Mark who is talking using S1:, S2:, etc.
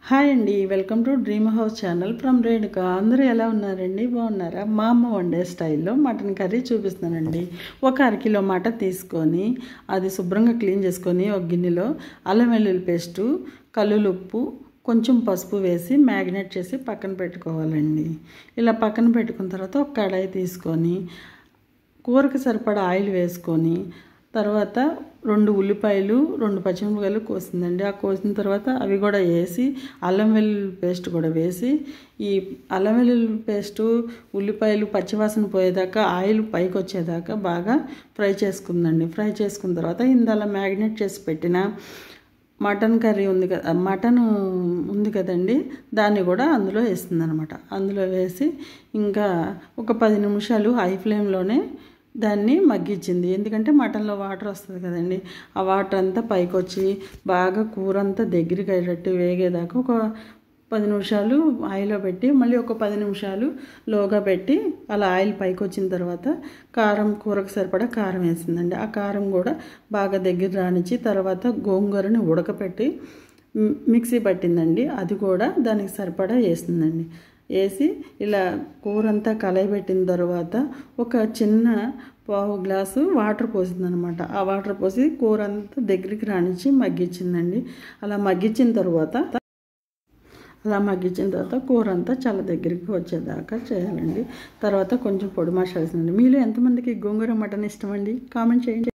S1: Hi అండి, welcome to dream house channel from Renuka. అందరూ ఎలా ఉన్నారండి? బాగున్నారా? మా అమ్మ వండే స్టైల్లో మటన్ కర్రీ చూపిస్తానండి. ఒక అరకిలో మటన్ తీసుకొని అది శుభ్రంగా క్లీన్ చేసుకొని ఒక గిన్నెలో అల్లం వెల్లుల్లి పేస్టు, కల్లుప్పు, కొంచెం పసుపు వేసి మ్యాగ్నేట్ చేసి పక్కన పెట్టుకోవాలండి. ఇలా పక్కన పెట్టుకున్న తర్వాత ఒక కడాయి తీసుకొని కూరకు సరిపడా ఆయిల్ వేసుకొని తర్వాత 2 ఉల్లిపాయలు 2 పచ్చిమిరపకాయలు కోసిందండి. ఆ కోసిన తర్వాత అవి కూడా వేసి అల్లం వెల్లుల్లి పేస్ట్ కూడా వేసి ఈ అల్లం వెల్లుల్లి పేస్టు ఉల్లిపాయలు పచ్చివాసన పోయేదాకా ఆయిల్ పైకి వచ్చేదాకా బాగా ఫ్రై చేసుకుందండి. ఫ్రై చేసుకున్న తర్వాత ఇందులో మ్యాగ్నేట్ చేసి పెట్టిన మటన్ కర్రీ ఉంది కదా, మటన్ ఉంది కదండి, దాన్ని కూడా అందులో వేస్తుంది అనమాట. అందులో వేసి ఇంకా ఒక 10 నిమిషాలు హై ఫ్లేమ్లోనే దాన్ని మగ్గించింది. ఎందుకంటే మటన్లో వాటర్ వస్తుంది కదండి, ఆ వాటర్ అంతా పైకి వచ్చి బాగా కూర అంతా దగ్గరికి అయ్యేటట్టు వేగేదాకా ఒక 10 నిమిషాలు ఆయిల్లో పెట్టి మళ్ళీ ఒక 10 నిమిషాలు లోగా పెట్టి అలా ఆయిల్ పైకి వచ్చిన తర్వాత కారం, కూరకు సరిపడా కారం వేసిందండి. ఆ కారం కూడా బాగా దగ్గర రానిచ్చి తర్వాత గోంగూరని ఉడకపెట్టి మిక్సీ పట్టిందండి, అది కూడా దానికి సరిపడా వేసిందండి. వేసి ఇలా కూర అంతా కలయబెట్టిన తర్వాత ఒక చిన్న పావు గ్లాసు వాటర్ పోసిందనమాట. ఆ వాటర్ పోసి కూర అంతా దగ్గరికి రానిచ్చి మగ్గించిందండి. అలా మగ్గించిన తర్వాత కూర అంతా చాలా దగ్గరికి వచ్చేదాకా చేయాలండి. తర్వాత కొంచెం పొడి మసాలా వేసిందండి. మీలో ఎంతమందికి గోంగూర మటన్ ఇష్టమండి? కామెంట్ చేయండి.